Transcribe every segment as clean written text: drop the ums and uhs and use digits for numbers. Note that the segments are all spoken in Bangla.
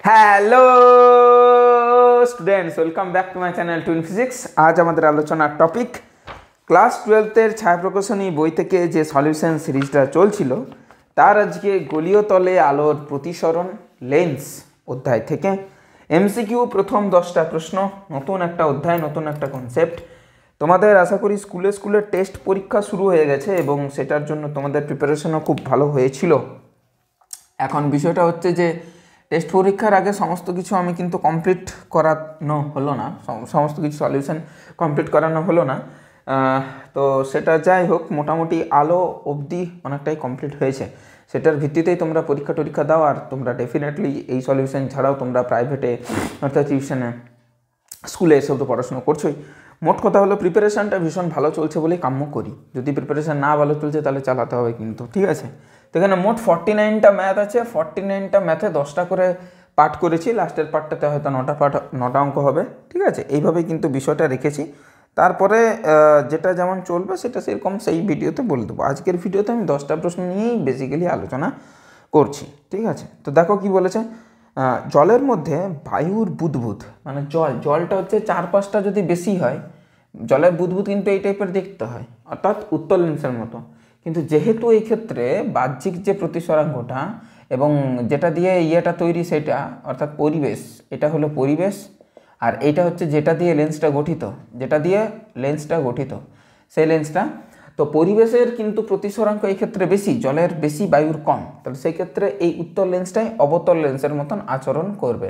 Hello students, welcome back to my channel twin physics. আজ আমাদের আলোচনার টপিক ক্লাস 12-এর ছায়া প্রকাশনী বই থেকে যে সলিউশন সিরিজটা চলছিল তার আজকে গলীয় তলে আলোর প্রতিসরণ লেন্স অধ্যায় থেকে এমসিকিউ প্রথম 10টা প্রশ্ন, নতুন একটা অধ্যায়, নতুন একটা কনসেপ্ট। তোমাদের আশা করি স্কুলে টেস্ট পরীক্ষা শুরু হয়ে গেছে এবং সেটার জন্য তোমাদের প্রিপারেশনও খুব ভালো হয়েছিল। এখন বিষয়টা হচ্ছে যে টেস্ট পরীক্ষার আগে সমস্ত কিছু আমি কিন্তু কমপ্লিট করানো হলো না, সমস্ত কিছু সলিউশন কমপ্লিট করানো হলো না। তো সেটা যাই হোক, মোটামুটি আলো অবধি অনেকটাই কমপ্লিট হয়েছে। সেটার ভিত্তিতেই তোমরা পরীক্ষা দাও। আর তোমরা ডেফিনেটলি এই সলিউশন ছাড়াও তোমরা প্রাইভেটে অর্থাৎ টিউশনে স্কুলে এসেও তো পড়াশুনো করছোই। মোট কথা হলো প্রিপারেশানটা ভীষণ ভালো চলছে বলেই কাম্য করি। যদি প্রিপারেশান না ভালো চলছে তাহলে চালাতে হবে কিন্তু, ঠিক আছে? তো এখানে মোট 49টা ম্যাথ আছে। 49টা ম্যাথে 10টা করে পার্ট করেছি, লাস্টের পার্টটাতে হয়তো 9টা অঙ্ক হবে, ঠিক আছে? এইভাবেই কিন্তু বিষয়টা রেখেছি। তারপরে যেটা যেমন চলবে সেটা সেরকম সেই ভিডিওতে বলে দেবো। আজকের ভিডিওতে আমি 10টা প্রশ্ন নিয়েই বেসিক্যালি আলোচনা করছি, ঠিক আছে? তো দেখো কি বলেছে, জলের মধ্যে বায়ুর বুদবুদ, মানে জলটা হচ্ছে 4-5টা যদি বেশি হয়, জলের বুদবুদ কিন্তু এই টাইপের দেখতে হয়, অর্থাৎ উত্তল লেন্সের মতো। কিন্তু যেহেতু এই ক্ষেত্রে বাহ্যিক যে প্রতিসরাঙ্কটা এবং যেটা দিয়ে ইয়েটা তৈরি সেটা অর্থাৎ পরিবেশ, এটা হলো পরিবেশ, আর এইটা হচ্ছে যেটা দিয়ে লেন্সটা গঠিত সেই লেন্সটা। তো পরিবেশের কিন্তু প্রতিসরাঙ্ক এই ক্ষেত্রে বেশি, জলের বেশি, বায়ুর কম। তাহলে সেই ক্ষেত্রে এই উত্তল লেন্সটাই অবতল লেন্সের মতন আচরণ করবে।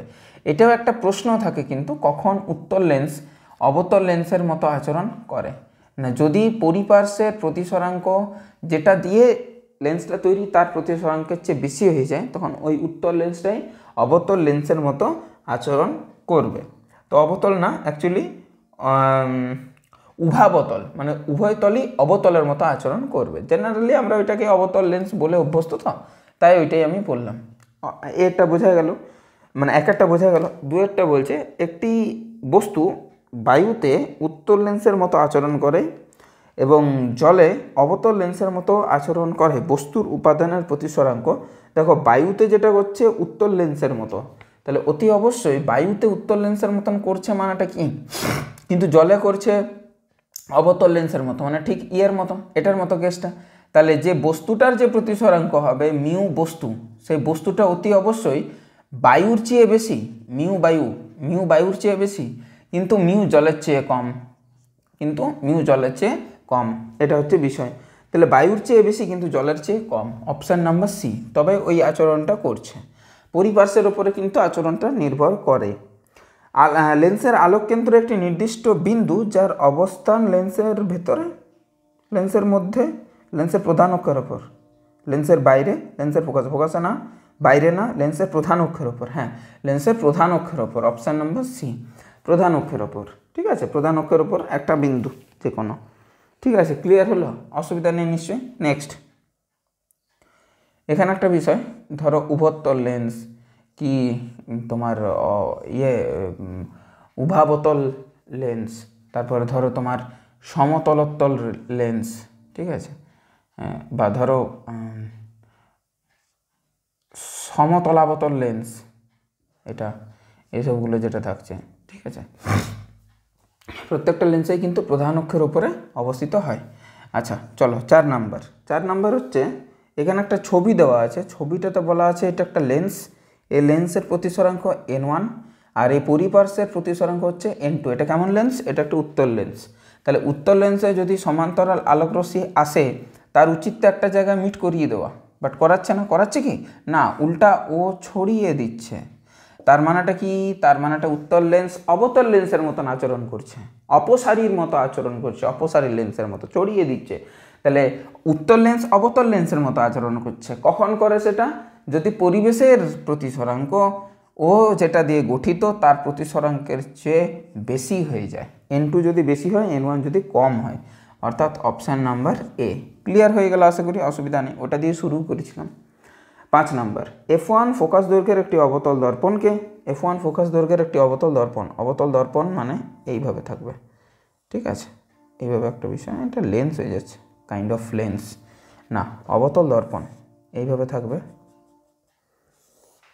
এটাও একটা প্রশ্ন থাকে কিন্তু, কখন উত্তল লেন্স অবতল লেন্সের মতো আচরণ করে না, যদি পরিপার্শ্বের প্রতিসরাঙ্ক যেটা দিয়ে লেন্সটা তৈরি তার প্রতিসরাঙ্কের চেয়ে বেশি হয়ে যায়, তখন ওই উত্তল লেন্সটাই অবতল লেন্সের মতো আচরণ করবে। তো অবতল না, অ্যাকচুয়ালি উভাবতল, মানে উভয় তলই অবতলের মতো আচরণ করবে। জেনারেলি আমরা ওইটাকে অবতল লেন্স বলে অভ্যস্ত, তো তাই ওইটাই আমি বললাম। একটা বোঝা গেল, মানে একটা বোঝা গেল। দুয়েরটা বলছে একটি বস্তু বায়ুতে উত্তল লেন্সের মতো আচরণ করে এবং জলে অবতল লেন্সের মতো আচরণ করে বস্তুর উপাদানের প্রতিসরাঙ্ক। দেখো, বায়ুতে যেটা করছে উত্তল লেন্সের মতো, তাহলে অতি অবশ্যই বায়ুতে উত্তল লেন্সের মতন করছে মানেটা কি, কিন্তু জলে করছে অবতল লেন্সের মতো, মানে ঠিক ইয়ের মতো, এটার মতো কেসটা। তাহলে যে বস্তুটার যে প্রতিসরাঙ্ক হবে মিউ বস্তু, সেই বস্তুটা অতি অবশ্যই বায়ুর চেয়ে বেশি, মিউ বায়ুর চেয়ে বেশি, কিন্তু মিউ জলের চেয়ে কম, এটা হচ্ছে বিষয়। তাহলে বায়ুর চেয়ে বেশি কিন্তু জলের চেয়ে কম, অপশান নাম্বার সি। তবে ওই আচরণটা করছে, পরিপার্শ্বের ওপরে কিন্তু আচরণটা নির্ভর করে। লেন্সের আলোক কেন্দ্র একটি নির্দিষ্ট বিন্দু যার অবস্থান লেন্সের ভেতরে, লেন্সের মধ্যে, লেন্সের প্রধান অক্ষের ওপর, লেন্সের বাইরে, লেন্সের ফোকাসে না, বাইরে না, লেন্সের প্রধান অক্ষের ওপর। হ্যাঁ, লেন্সের প্রধান অক্ষের ওপর, অপশান নম্বর সি, প্রধান অক্ষের ওপর, ঠিক আছে? প্রধান অক্ষের ওপর একটা বিন্দু যে কোনো, ঠিক আছে? ক্লিয়ার হলো? অসুবিধা নেই নিশ্চয়ই। নেক্সট, এখানে একটা বিষয়, ধরো উভত্তল লেন্স কি তোমার উভাবতল লেন্স, তারপরে ধরো তোমার সমতলোত্তল লেন্স, ঠিক আছে? বা ধরো সমতলাবতল লেন্স, এটা এইসবগুলো যেটা থাকছে, ঠিক আছে? প্রত্যেকটা লেন্সেই কিন্তু প্রধান অক্ষের উপরে অবস্থিত হয়। আচ্ছা চলো, 4 নাম্বার হচ্ছে, এখানে একটা ছবি দেওয়া আছে, ছবিটাতে বলা আছে এটা একটা লেন্স, এই লেন্সের প্রতিসরাঙ্ক n1 আর এই পরিপার্শ্বের প্রতিসরাঙ্ক হচ্ছে n2। এটা কেমন লেন্স? এটা একটা উত্তল লেন্স। তাহলে উত্তল লেন্সে যদি সমান্তরাল আলোকরশ্মি আসে, তার উচিত তো একটা জায়গায় মিট করিয়ে দেওয়া, বাট করাচ্ছে না। করাচ্ছে কি না, উল্টা ও ছড়িয়ে দিচ্ছে। তার মানেটা কি? তার মানেটা উত্তল লেন্স অবতল লেন্সের মতন আচরণ করছে, অপসারীর মতো আচরণ করছে, অপসারী লেন্সের মতো ছড়িয়ে দিচ্ছে। তাহলে উত্তল লেন্স অবতল লেন্সের মতো আচরণ করছে। কখন করে সেটা? যদি পরিবেশের প্রতিসরাঙ্ক ও যেটা দিয়ে গঠিত তার প্রতিসরাঙ্কের চেয়ে বেশি হয়ে যায়, n2 যদি বেশি হয়, n1 যদি কম হয়, অর্থাৎ অপশান নাম্বার এ। ক্লিয়ার হয়ে গেল আশা করি, অসুবিধা নেই। ওটা দিয়ে শুরু করেছিলাম। 5 নাম্বার, F1 ফোকাস দৈর্ঘ্যের একটি অবতল দর্পণকে, F1 ফোকাস দৈর্ঘ্যের একটি অবতল দর্পণ, অবতল দর্পণ মানে এইভাবে থাকবে, ঠিক আছে? এইভাবে একটা বিষয়, এটা লেন্স হয়ে যাচ্ছে, কাইন্ড অফ লেন্স না, অবতল দর্পণ এইভাবে থাকবে,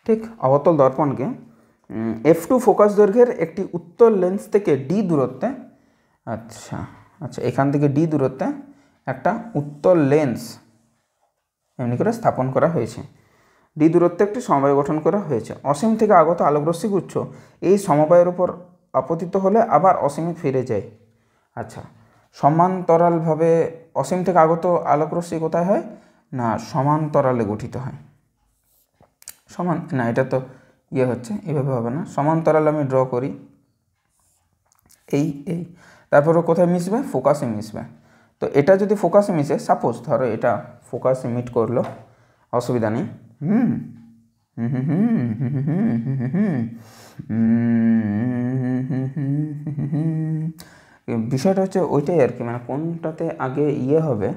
ঠিক? অবতল দর্পণকে f2 ফোকাস দৈর্ঘ্যের একটি উত্তল লেন্স থেকে ডি দূরত্বে, আচ্ছা আচ্ছা, এখান থেকে ডি দূরত্বে একটা উত্তল লেন্স এমনি করে স্থাপন করা হয়েছে। ডি দূরত্বে একটি সমবায় গঠন করা হয়েছে। অসীম থেকে আগত আলোকরশ্মি গুচ্ছ এই সমবায়ের উপর আপতিত হলে আবার অসীমে ফিরে যায়। আচ্ছা, সমান্তরালভাবে অসীম থেকে আগত আলোকরশ্মি কোথায় হয় না সমান্তরালে গঠিত হয়। সমান না, এটা তো ইয়ে হচ্ছে, এইভাবে হবে না। সমান্তরাল আমি ড্র করি, এই এই তারপরে কোথায় মিশবে ফোকাসে মিশবে। তো এটা যদি ফোকাসে মিশে, সাপোজ ধরো এটা ফোকাসে মিট করলো, অসুবিধা নেই। বিষয়টা হচ্ছে ওইটাই আর কি, মানে কোনটাতে আগে ইয়ে হবে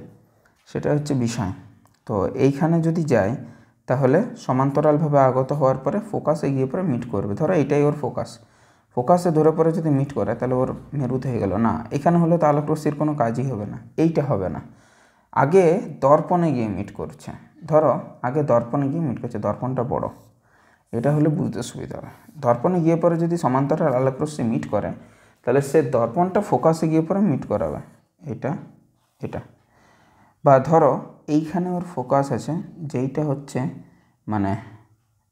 সেটা হচ্ছে বিষয়। তো এইখানে যদি যায় তাহলে সমান্তরালভাবে আগত হওয়ার পরে ফোকাসে গিয়ে পরে মিট করবে। ধরো এটাই ওর ফোকাস, ফোকাসে ধরে পরে যদি মিট করে তাহলে ওর মেরুতে হয়ে গেল না। এখানে হলে তো আলোকরশ্মির কোনো কাজই হবে না, এইটা হবে না। আগে দর্পণে গিয়ে মিট করছে, ধরো আগে দর্পণে গিয়ে মিট করছে, দর্পণটা বড়, এটা হলে বুঝতে সুবিধা হবে। দর্পণে গিয়ে পরে যদি সমান্তরাল আলোকরশ্মি মিট করে তাহলে সে দর্পণটা ফোকাসে গিয়ে পরে মিট করাবে, এটা এটা। বা ধরো এইখানে ওর ফোকাস আছে, যেইটা হচ্ছে মানে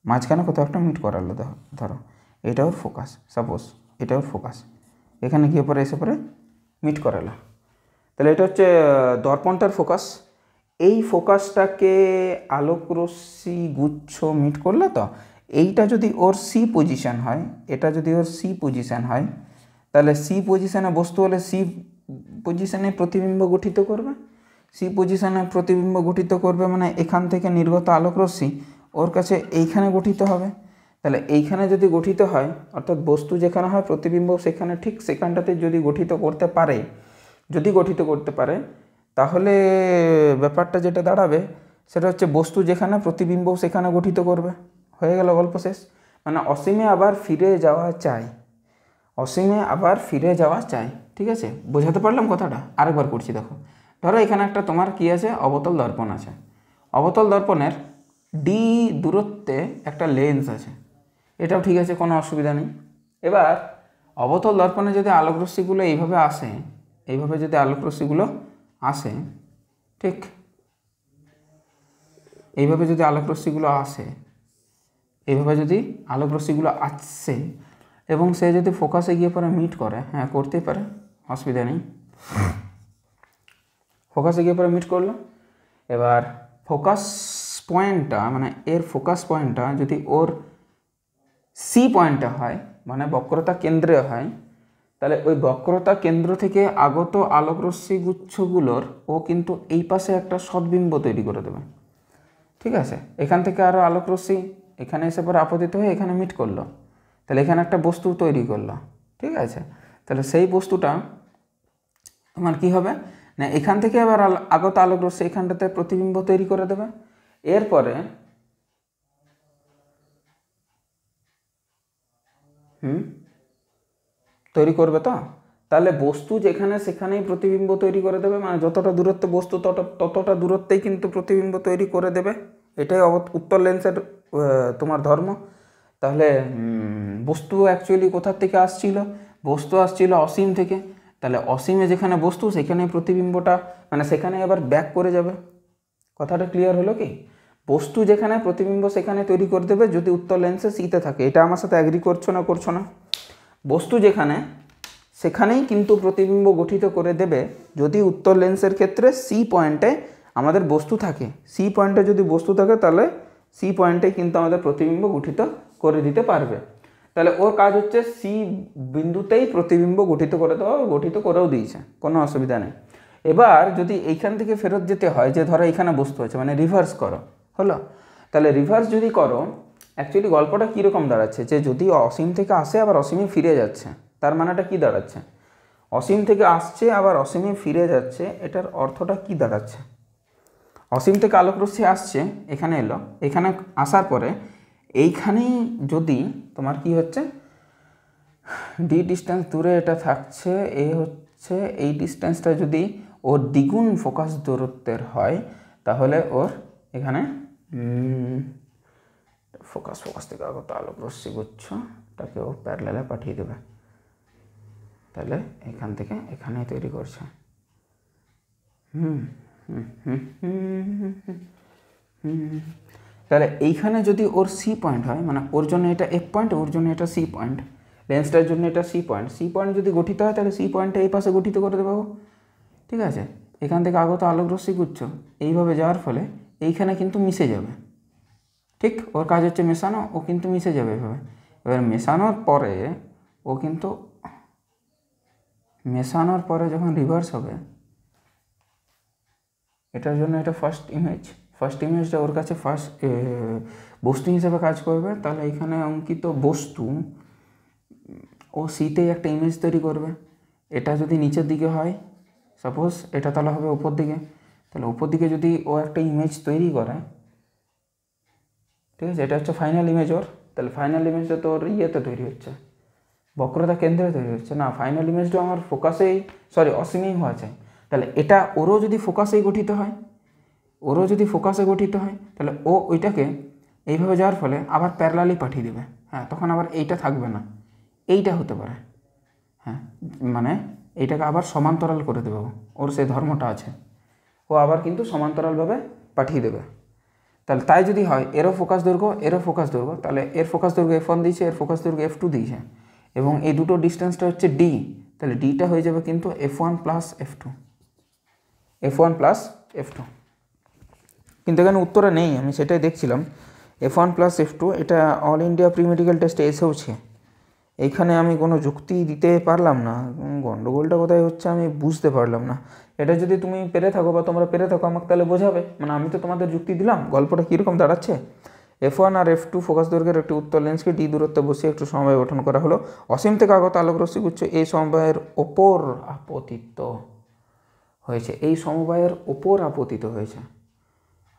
মাঝখানে কোথাও একটা মিট করালো, ধরো এটা ওর ফোকাস, সাপোজ এটা ওর ফোকাস, এখানে গিয়ে পরে এসে পরে মিট করালো, তাহলে এটা হচ্ছে দর্পণটার ফোকাস। এই ফোকাসটাকে আলোকরশ্মি গুচ্ছ মিট করলো। তো এইটা যদি ওর সি পজিশান হয়, এটা যদি ওর সি পজিশান হয়, তাহলে সি পজিশানে বস্তু হলে সি পজিশানে প্রতিবিম্ব গঠিত করবে। সি পজিশানে প্রতিবিম্ব গঠিত করবে মানে এখান থেকে নির্গত আলোকরশ্মি ওর কাছে এইখানে গঠিত হবে। তাহলে এইখানে যদি গঠিত হয়, অর্থাৎ বস্তু যেখানে হয় প্রতিবিম্ব সেখানে ঠিক সেখানটাতে যদি গঠিত করতে পারে, যদি গঠিত করতে পারে, তাহলে ব্যাপারটা যেটা দাঁড়াবে সেটা হচ্ছে বস্তু যেখানে প্রতিবিম্ব সেখানে গঠিত করবে, হয়ে গেল গল্প শেষ। মানে অসীমে আবার ফিরে যাওয়া চাই, অসীমে আবার ফিরে যাওয়া চাই। ঠিক আছে, বোঝাতে পারলাম কথাটা? আরেকবার করছি, দেখো। ধরো এখানে একটা তোমার কি আছে, অবতল দর্পণ আছে। অবতল দর্পণের ডি দূরত্বে একটা লেন্স আছে, এটাও ঠিক আছে, কোনো অসুবিধা নেই। এবার অবতল দর্পণে যদি আলোকরশ্মিগুলো এইভাবে আসে, এইভাবে যদি আলোকরশ্মিগুলো আসে, ঠিক এইভাবে যদি আলোকরশ্মিগুলো আসে, এইভাবে যদি আলোকরশ্মিগুলো আসছে এবং সে যদি ফোকাসে গিয়ে পরে মিট করে, হ্যাঁ করতেই পারে, অসুবিধা নেই। ফোকাসে গিয়ে পরে মিট করলো। এবার ফোকাস পয়েন্টটা মানে এর ফোকাস পয়েন্টটা যদি ওর সি পয়েন্টে হয়, মানে বক্রতা কেন্দ্রে হয়, তাহলে ওই বক্রতা কেন্দ্র থেকে আগত আলোকরশ্মি গুচ্ছগুলোর ও কিন্তু এই পাশে একটা সদ্বিম্ব তৈরি করে দেবে। ঠিক আছে, এখান থেকে আরও আলোকরশ্মি এখানে এসে পরে আপতিত হয়ে এখানে মিট করলো, তাহলে এখানে একটা বস্তু তৈরি করলো। ঠিক আছে, তাহলে সেই বস্তুটা তোমার কী হবে না, এখান থেকে আবার আগত আলোকরশ্মি এখানটাতে প্রতিবিম্ব তৈরি করে দেবে। এরপরে তৈরি করবে। তো তাহলে বস্তু যেখানে সেখানেই প্রতিবিম্ব তৈরি করে দেবে, মানে যতটা দূরত্বে বস্তু ততটা দূরত্বেই কিন্তু প্রতিবিম্ব তৈরি করে দেবে। এটাই উত্তল লেন্সের তোমার ধর্ম। তাহলে বস্তু অ্যাকচুয়ালি কোথার থেকে আসছিল, বস্তু আসছিল অসীম থেকে। তাহলে অসীমে যেখানে বস্তু সেখানে প্রতিবিম্বটা মানে সেখানে আবার ব্যাক করে যাবে। কথাটা ক্লিয়ার হলো কি? বস্তু যেখানে প্রতিবিম্ব সেখানে তৈরি করে দেবে যদি উত্তল লেন্সে সিতে থাকে। এটা আমার সাথে অ্যাগ্রি করছো না? বস্তু যেখানে সেখানেই কিন্তু প্রতিবিম্ব গঠিত করে দেবে যদি উত্তল লেন্সের ক্ষেত্রে সি পয়েন্টে আমাদের বস্তু থাকে। সি পয়েন্টে যদি বস্তু থাকে তাহলে সি পয়েন্টে কিন্তু আমাদের প্রতিবিম্ব গঠিত করে দিতে পারবে। তাহলে ওর কাজ হচ্ছে সি বিন্দুতেই প্রতিবিম্ব গঠিত করে দেওয়া, গঠিত করেও দিয়েছে, কোনো অসুবিধা নেই। এবার যদি এইখান থেকে ফেরত যেতে হয়, যে ধরো এখানে বস্তু আছে, মানে রিভার্স করো, হলো? তাহলে রিভার্স যদি করো, অ্যাকচুয়ালি গল্পটা কীরকম দাঁড়াচ্ছে, যে যদি অসীম থেকে আসে আবার অসীমে ফিরে যাচ্ছে, তার মানেটা কী দাঁড়াচ্ছে? অসীম থেকে আসছে আবার অসীমে ফিরে যাচ্ছে, এটার অর্থটা কী দাঁড়াচ্ছে? অসীম থেকে আলোকরশ্মি আসছে, এখানে এলো, এখানে আসার পরে এইখানেই যদি তোমার কি হচ্ছে, ডি ডিস্টেন্স দূরে এটা থাকছে, এ হচ্ছে এই ডিস্টেন্সটা যদি ওর দ্বিগুণ ফোকাস দূরত্বের হয় তাহলে ওর এখানে ফোকাস থেকে আগত আলোক রশ্মি গুচ্ছ এটাকেও প্যারালালে পাঠিয়ে দেবে, তাহলে এখান থেকে এখানেই তৈরি করছে। তাহলে এইখানে যদি ওর সি পয়েন্ট হয়, মানে ওর জন্য এটা এফ পয়েন্ট, ওর জন্য এটা সি পয়েন্ট, লেন্সটার জন্য এটা সি পয়েন্ট যদি গঠিত হয় তাহলে সি পয়েন্টটা এই পাশে গঠিত করে দেবো। ঠিক আছে, এখান থেকে আগত আলোক রশ্মি গুচ্ছ এইভাবে যাওয়ার ফলে এইখানে কিন্তু মিশে যাবে। ঠিক, ওর কাজ হচ্ছে মেশানো, ও কিন্তু মিশে যাবে এভাবে। এবার মেশানোর পরে যখন রিভার্স হবে, এটার জন্য এটা ফার্স্ট ইমেজটা ওর কাছে বস্তু হিসেবে কাজ করবে। তাহলে এখানে অঙ্কিত বস্তু ও সিতেই একটা ইমেজ তৈরি করবে। এটা যদি নিচের দিকে হয়, সাপোজ এটা তাহলে হবে উপর দিকে, তাহলে উপর দিকে যদি ও একটা ইমেজ তৈরি করে, ঠিক আছে, এটা হচ্ছে ফাইনাল ইমেজ ওর। তাহলে ফাইনাল ইমেজটা তো ওর ইয়েতে তৈরি হচ্ছে, বক্রতা কেন্দ্রে তৈরি হচ্ছে না, ফাইনাল ইমেজটা আমার অসীমেই হওয়া চাই। তাহলে এটা ওরও যদি ফোকাসে গঠিত হয়, তাহলে ও ওইটাকে এইভাবে যাওয়ার ফলে আবার প্যারালালি পাঠিয়ে দেবে। হ্যাঁ, তখন আবার এইটা থাকবে না, এইটা হতে পারে। হ্যাঁ, মানে এইটাকে আবার সমান্তরাল করে দেবে, ওর সেই ধর্মটা আছে, ও আবার কিন্তু সমান্তরালভাবে পাঠিয়ে দেবে। তাহলে তাই যদি হয় এরও ফোকাস দৈর্ঘ্য, তাহলে এর ফোকাস দৈর্ঘ্য F1 দিয়েছে, এর ফোকাস দৈর্ঘ্য F2 দিয়েছে, এবং এই দুটো ডিস্টেন্সটা হচ্ছে D। তাহলে ডিটা হয়ে যাবে কিন্তু F1 প্লাস F2। কিন্তু এখানে উত্তরে নেই, আমি সেটাই দেখছিলাম। F1 প্লাস F2 এটা অল ইন্ডিয়া প্রি মেডিকেল টেস্টে এসেওছে। এইখানে আমি কোনো যুক্তি দিতে পারলাম না, গণ্ডগোলটা কোথায় হচ্ছে আমি বুঝতে পারলাম না। এটা যদি তুমি পেরে থাকো বা তোমরা পেরে থাকো আমাকে তাহলে বোঝাবে, মানে আমি তো তোমাদের যুক্তি দিলাম, গল্পটা কীরকম দাঁড়াচ্ছে। F1 আর F2 ফোকাস দৈর্ঘ্যের একটি উত্তর লেন্সকে ডি দূরত্বে বসিয়ে একটু সমবায় গঠন করা হলো। অসীম থেকে আগত আলোক রশ্মি গুচ্ছ এই সমবায়ের ওপর আপতিত হয়েছে।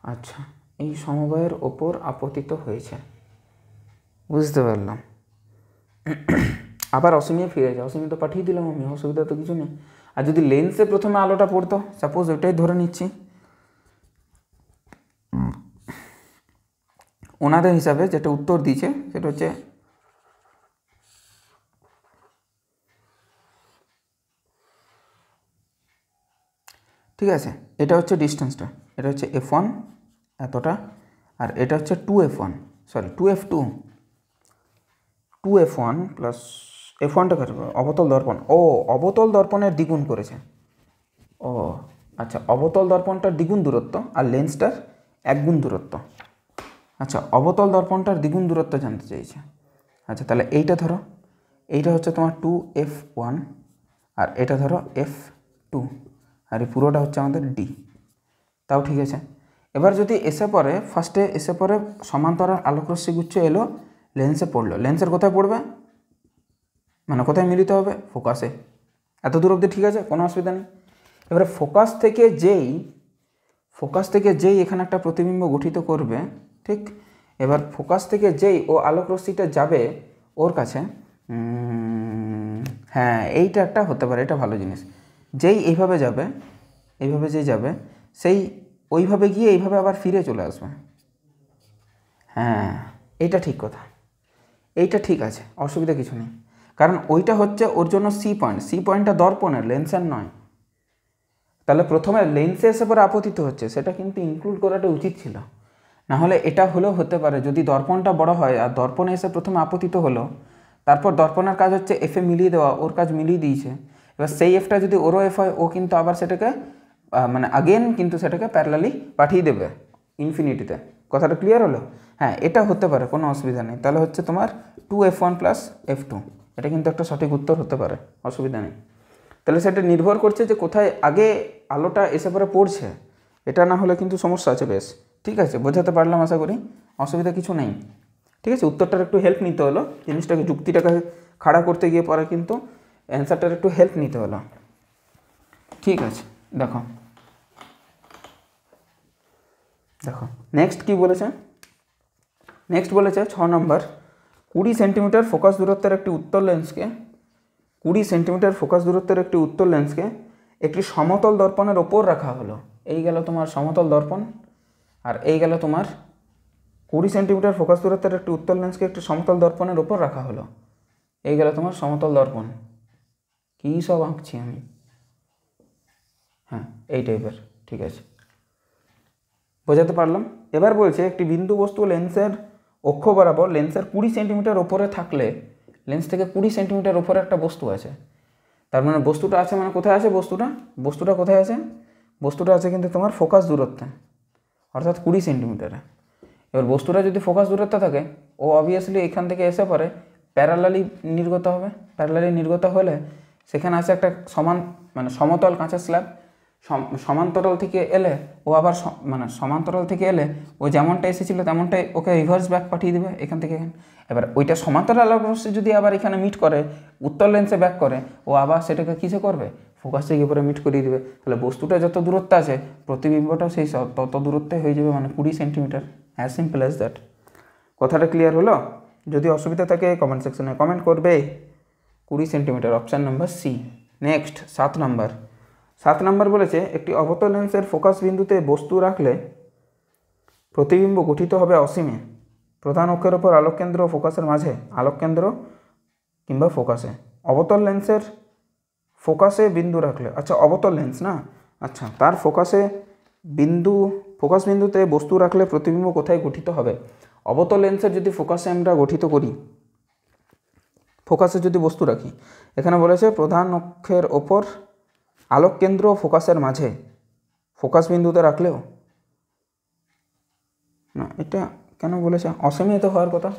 আচ্ছা, এই সমবায়ের ওপর আপতিত হয়েছে, বুঝতে পারলাম। আবার অসীমে ফিরে যায়, অসীমে তো পাঠিয়ে দিলাম আমি, অসুবিধা তো কিছু নেই। আর যদি লেন্সে প্রথমে আলোটা পড়তো, সাপোজ ওইটাই ধরে নিচ্ছি, ওনাদের হিসাবে যেটা উত্তর দিয়েছে সেটা হচ্ছে ঠিক আছে, এটা হচ্ছে ডিস্টেন্সটা, এটা হচ্ছে F1 এতটা, আর এটা হচ্ছে 2F1 প্লাস F1টা অবতল দর্পণ, অবতল দর্পণের দ্বিগুণ করেছে। আচ্ছা, অবতল দর্পণটার দ্বিগুণ দূরত্ব আর লেন্সটার একগুণ দূরত্ব। আচ্ছা, অবতল দর্পণটার দ্বিগুণ দূরত্ব জানতে চাইছে। আচ্ছা, তাহলে এইটা ধরো, এইটা হচ্ছে তোমার 2F1 আর এটা ধরো F2, আর এই পুরোটা হচ্ছে আমাদের D। তাও ঠিক আছে। এবার যদি ফার্স্টে এসে পরে সমান্তরাল আলোক রশ্মি গুচ্ছ এলো, লেন্সে পড়লো, লেন্সের কোথায় পড়বে, মানে কোথায় মিলিত হবে, ফোকাসে। এত দূর অবধি ঠিক আছে, কোনো অসুবিধা নেই। এবারে ফোকাস থেকে যেই এখানে একটা প্রতিবিম্ব গঠিত করবে, ঠিক। এবার ফোকাস থেকে যেই ও আলোক রশ্মিটা যাবে ওর কাছে, হ্যাঁ এইটা একটা হতে পারে, এটা ভালো জিনিস। যেই এইভাবে যাবে, সেই ওইভাবে গিয়ে এইভাবে আবার ফিরে চলে আসবে। হ্যাঁ, এইটা ঠিক কথা, এইটা ঠিক আছে, অসুবিধা কিছু নেই। কারণ ওইটা হচ্ছে ওর জন্য সি পয়েন্টটা দর্পণের, লেন্সের নয়। তাহলে প্রথমে লেন্সে এসে পরে আপতিত হচ্ছে, সেটা কিন্তু ইনক্লুড করাটা উচিত ছিল। নাহলে এটা হলেও হতে পারে, যদি দর্পণটা বড় হয় আর দর্পণে এসে প্রথমে আপতিত হলো, তারপর দর্পণের কাজ হচ্ছে এফে মিলিয়ে দেওয়া, ওর কাজ মিলিয়ে দিয়েছে। এবার সেই এফটা যদি ওরও এফ হয়, ও কিন্তু আবার সেটাকে কিন্তু সেটাকে প্যারালালি পাঠিয়ে দেবে ইনফিনিটিতে। কথাটা ক্লিয়ার হলো? হ্যাঁ, এটা হতে পারে, কোনো অসুবিধা নেই। তাহলে হচ্ছে তোমার 2F1 প্লাস F2, এটা কিন্তু একটা সঠিক উত্তর হতে পারে, অসুবিধা নেই। তাহলে সেটা নির্ভর করছে যে কোথায় আগে আলোটা এসে পরে পড়ছে, এটা না হলে কিন্তু সমস্যা আছে বেশ। ঠিক আছে, বোঝাতে পারলাম আশা করি, অসুবিধা কিছু নেই। ঠিক আছে, উত্তরটার একটু হেল্প নিতে হলো, জিনিসটাকে যুক্তিটাকে খাড়া করতে গিয়ে পরে কিন্তু অ্যান্সারটার একটু হেল্প নিতে হলো। ঠিক আছে, দেখো নেক্সট কি বলেছে। নেক্সট বলেছে 6 নম্বর, 20 সেন্টিমিটার ফোকাস দূরত্বের একটি উত্তর লেন্সকে একটি সমতল দর্পণের ওপর রাখা হলো। এই গেল তোমার সমতল দর্পণ, আর এই গেল তোমার 20 সেন্টিমিটার ফোকাস দূরত্বের একটি উত্তল লেন্সকে একটি সমতল দর্পণের ওপর রাখা হলো। এই গেল তোমার সমতল দর্পণ। কী সব আঁকছি আমি, হ্যাঁ এই টাইপের, ঠিক আছে, বোঝাতে পারলাম। এবার বলছে একটি বিন্দু বস্তু লেন্সের অক্ষ বরাবর লেন্সের 20 সেন্টিমিটার ওপরে থাকলে, লেন্স থেকে 20 সেন্টিমিটার ওপরে একটা বস্তু আছে, তার মানে বস্তুটা আছে, মানে কোথায় আছে বস্তুটা কোথায় আছে, বস্তুটা আছে কিন্তু তোমার ফোকাস দূরত্বে, অর্থাৎ 20 সেন্টিমিটারে। এবার বস্তুটা যদি ফোকাস দূরত্বে থাকে, ও অবভিয়াসলি এখান থেকে এসে পরে প্যারালালি নির্গত হবে। প্যারালালি নির্গত হলে সেখানে আছে একটা মানে সমতল কাঁচের স্ল্যাব। সমান্তরাল থেকে এলে ও আবার মানে সমান্তরাল থেকে এলে ও যেমনটা এসেছিলো তেমনটাই ওকে রিভার্স ব্যাক পাঠিয়ে দেবে এখান থেকে এখানে। এবার ওইটা সমান্তরাল অবশ্যই যদি আবার এখানে মিট করে, উত্তর লেন্সে ব্যাক করে, ও আবার সেটাকে কিসে করবে, ফোকাসে গিয়ে পরে মিট করিয়ে দেবে। তাহলে বস্তুটা যত দূরত্বে আছে প্রতিবিম্বটাও সেই তত দূরত্বে হয়ে যাবে, মানে 20 centimetre. As simple as that. কথাটা ক্লিয়ার হলো? যদি অসুবিধা থাকে কমেন্ট সেকশনে কমেন্ট করবে। 20 centimetre, option number C. Next 7 number বলেছে একটি অবতল লেন্সের ফোকাস বিন্দুতে বস্তু রাখলে প্রতিবিম্ব গঠিত হবে অসীমে। প্রধান অক্ষের ওপর আলোককেন্দ্র ও ফোকাসের মাঝে আলোককেন্দ্র কিংবা ফোকাসে। অবতল লেন্সের ফোকাসে বিন্দু রাখলে, আচ্ছা অবতল লেন্স না, আচ্ছা তার ফোকাস বিন্দুতে বস্তু রাখলে প্রতিবিম্ব কোথায় গঠিত হবে? অবতল লেন্সের যদি ফোকাসে আমরা গঠিত করি, ফোকাসে যদি বস্তু রাখি, এখানে বলেছে প্রধান অক্ষের ওপর আলোককেন্দ্র ও ফোকাসের মাঝে, ফোকাস বিন্দুতে রাখলেও না, এটা কেন বলেছে? অসীমিত হওয়ার কথা,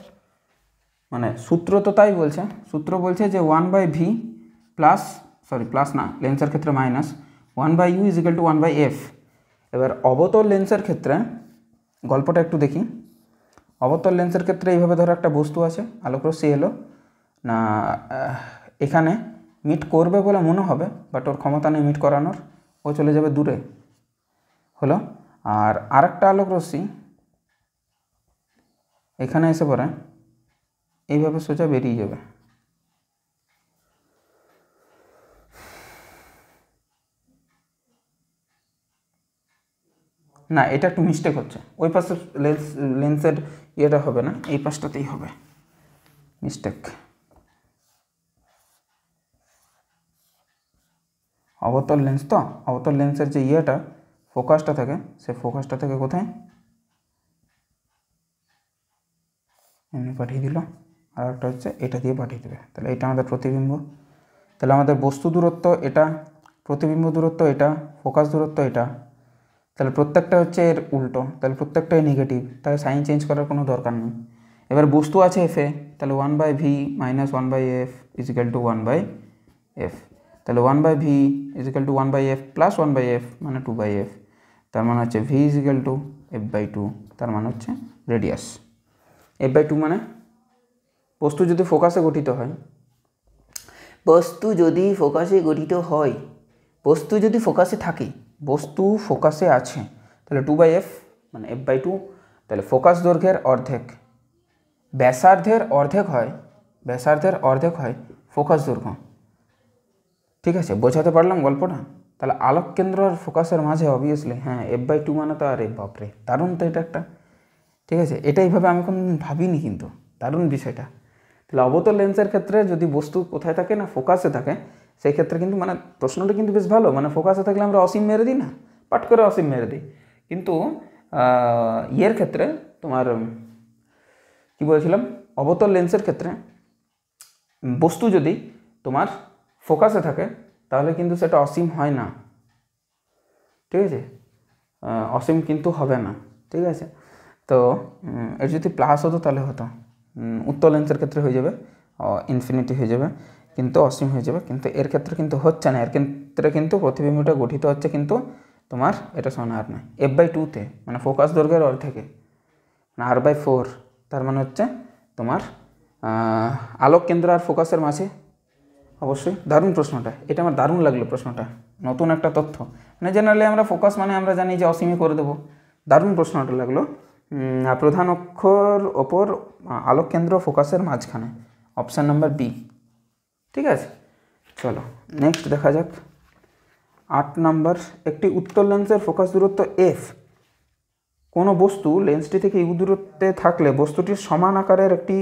মানে সূত্র তো তাই বলছে। সূত্র বলছে যে 1/v প্লাস না, লেন্সের ক্ষেত্রে মাইনাস 1/u = 1/f। এবার অবতল লেন্সের ক্ষেত্রে গল্পটা একটু দেখি। অবতল লেন্সের ক্ষেত্রে এইভাবে ধরো একটা বস্তু আছে, আলোকরশ্মি এলো না, এখানে মিট করবে বলে মনে হবে, বাট ওর ক্ষমতা নেই মিট করানোর, ও চলে যাবে দূরে, হলো। আর আরেকটা আলোকরশ্মি এখানে এসে পড়ে এইভাবে সোজা বেরিয়ে যাবে। না, এটা একটু মিস্টেক হচ্ছে, ওই পাশে লেন্সের ইয়েটা হবে না, এই পাশটাতেই হবে, মিস্টেক। অবতল লেন্স তো, অবতল লেন্সের যে ইয়েটা ফোকাসটা থাকে, সে ফোকাসটা থেকে কোথায় এমনি পাঠিয়ে দিল, আর একটা হচ্ছে এটা দিয়ে পাঠিয়ে দেবে। তাহলে এটা আমাদের প্রতিবিম্ব। তাহলে আমাদের বস্তু দূরত্ব এটা, প্রতিবিম্ব দূরত্ব এটা, ফোকাস দূরত্ব এটা। তাহলে প্রত্যেকটা হচ্ছে এর উল্টো, তাহলে প্রত্যেকটাই নেগেটিভ, তাহলে সাইন চেঞ্জ করার কোনো দরকার নেই। এবার বস্তু আছে এফে, তাহলে 1/v - 1/f = 1/f। তাহলে 1/v = 1/f প্লাস 1/f মানে 2/f। তার মানে হচ্ছে v = f/2, তার মানে হচ্ছে রেডিয়াস। f/2 মানে বস্তু যদি ফোকাসে গঠিত হয়, বস্তু যদি ফোকাসে থাকে, বস্তু ফোকাসে আছে, তাহলে 2/f মানে f/2। তাহলে ফোকাস দৈর্ঘ্যের অর্ধেক, ব্যাসার্ধের অর্ধেক হয় ফোকাস দৈর্ঘ্য। ঠিক আছে, বোঝাতে পারলাম গল্পটা? তাহলে আলোক কেন্দ্র আর ফোকাসের মাঝে অবভিয়াসলি, হ্যাঁ f/2 মানে তো, আরে বাপরে দারুণ তো এটা একটা। ঠিক আছে, এটা এইভাবে আমি কোনো ভাবিনি, কিন্তু দারুণ বিষয়টা। তাহলে অবতল লেন্সের ক্ষেত্রে যদি বস্তু কোথায় থাকে না, ফোকাসে থাকে, সেই ক্ষেত্রে কিন্তু মানে প্রশ্নটা কিন্তু বেশ ভালো, মানে ফোকাসে থাকলে আমরা অসীম মেরে দিই না, পাট করে অসীম মেরে দিই। কিন্তু ইয়ের ক্ষেত্রে তোমার কি বলেছিলাম, অবতল লেন্সের ক্ষেত্রে বস্তু যদি তোমার ফোকাসে থাকে তাহলে কিন্তু সেটা অসীম হয় না। ঠিক আছে, অসীম কিন্তু হবে না। ঠিক আছে, তো এর যদি প্লাস হতো তাহলে হতো, উত্তল লেন্সের ক্ষেত্রে হয়ে যাবে ইনফিনিটি হয়ে যাবে, কিন্তু অসীম হয়ে যাবে। কিন্তু এর ক্ষেত্রে কিন্তু হচ্ছে না, এর ক্ষেত্রে কিন্তু প্রতিবিম্বটা গঠিত হচ্ছে কিন্তু তোমার এটা সমান আর নয়, f/2-তে, মানে ফোকাস দৈর্ঘ্যের অর্ধেকে, মানে r/4। তার মানে হচ্ছে তোমার আলোক কেন্দ্র আর ফোকাসের মাঝে। অবশ্যই দারুণ প্রশ্নটা, এটা আমার দারুণ লাগলো প্রশ্নটা, নতুন একটা তথ্য। মানে জেনারেলি আমরা ফোকাস মানে আমরা জানি যে অসীমই করে দেবো, দারুণ প্রশ্নটা লাগলো। প্রধান অক্ষর ওপর আলোক কেন্দ্র ফোকাসের মাঝখানে, অপশান নাম্বার বি। ঠিক আছে, চলো নেক্সট দেখা যাক। 8 নাম্বার, একটি উত্তল লেন্সের ফোকাস দূরত্ব f কোনো বস্তু লেন্সটি থেকে ইউ দূরত্বে থাকলে বস্তুটির সমান আকারের একটি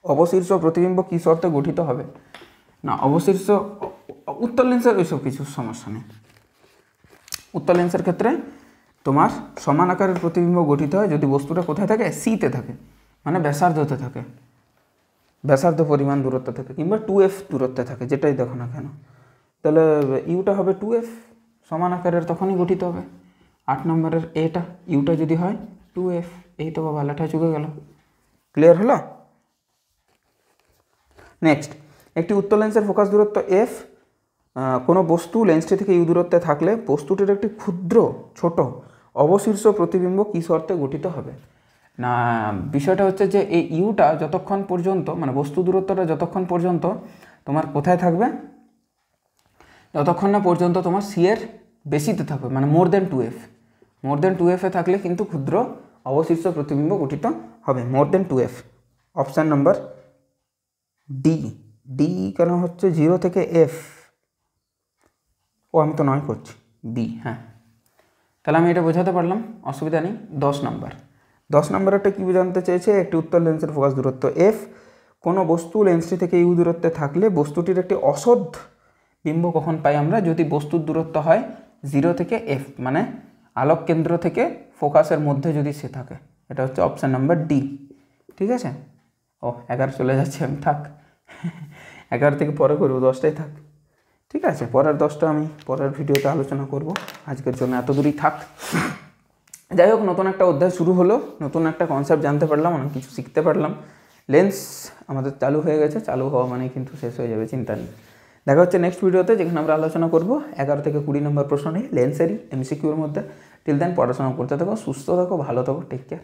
অবশীর্ষ প্রতিবিম্ব কী শর্তে গঠিত হবে? না, অবশীর্ষ উত্তর লেন্সের ওইসব কিছু সমস্যা নেই। উত্তর লেন্সের ক্ষেত্রে তোমার সমান আকারের প্রতিবিম্ব গঠিত হয় যদি বস্তুটা কোথায় থাকে? সিতে থাকে, মানে ব্যাসার্ধতে থাকে, ব্যাসার্ধ পরিমাণ দূরত্ব থাকে, কিংবা 2f দূরত্বে থাকে, যেটাই দেখো না কেন। তাহলে ইউটা হবে 2f, সমান আকারের তখনই গঠিত হবে। 8 নম্বরের এটা ইউটা যদি হয় 2f, এই তো বাবা লেঠা চুকে গেল। ক্লিয়ার হলো? নেক্সট, একটি উত্তর লেন্সের ফোকাস দূরত্ব f, কোনো বস্তু লেন্সটি থেকে ইউ দূরত্বে থাকলে বস্তুটির একটি ক্ষুদ্র ছোট অবশীর্ষ প্রতিবিম্ব কী শর্তে গঠিত হবে? না, বিষয়টা হচ্ছে যে এই ইউটা যতক্ষণ পর্যন্ত, মানে বস্তু দূরত্বটা যতক্ষণ পর্যন্ত তোমার কোথায় থাকবে, যতক্ষণ না পর্যন্ত তোমার সি এর বেশিতে থাকবে, মানে মোর দেন 2f এ থাকলে কিন্তু ক্ষুদ্র অবশিষ্ট প্রতিবিম্ব গঠিত হবে, মোর দেন 2f। অপশান নাম্বার ডি কেন হচ্ছে 0 থেকে f? আমি তো 9 করছি, বি। হ্যাঁ, তাহলে আমি এটা বোঝাতে পারলাম, অসুবিধা নেই। 10 নম্বরটা কী জানতে চেয়েছে? একটি উত্তর লেন্সের ফোকাস দূরত্ব f, কোনো বস্তু লেন্সটি থেকে ইউ দূরত্বে থাকলে বস্তুটির একটি অসৎ বিম্ব কখন পাই আমরা? যদি বস্তুর দূরত্ব হয় 0 থেকে f, মানে আলোক কেন্দ্র থেকে ফোকাসের মধ্যে যদি সে থাকে। এটা হচ্ছে অপশান নাম্বার ডি। ঠিক আছে? 11 চলে যাচ্ছে, আমি থাক 11 থেকে পরে করবো, 10টাই থাক। ঠিক আছে, পরের 10টা আমি পরের ভিডিওতে আলোচনা করব। আজকের জন্য এত দূরই থাক। যাই হোক, নতুন একটা অধ্যায় শুরু হলো, নতুন একটা কনসেপ্ট জানতে পারলাম, অনেক কিছু শিখতে পারলাম। লেন্স আমাদের চালু হয়ে গেছে, চালু হওয়া মানে কিন্তু শেষ হয়ে যাবে, চিন্তা নেই। দেখা হচ্ছে নেক্সট ভিডিওতে, যেখানে আমরা আলোচনা করব 11 থেকে 20 নম্বর প্রশ্ন নিয়ে লেন্সেরই এমসিকিউর মধ্যে। টিল দেন পড়াশোনা করতে থাকো, সুস্থ থাকো, ভালো থাকো, টেক কেয়ার।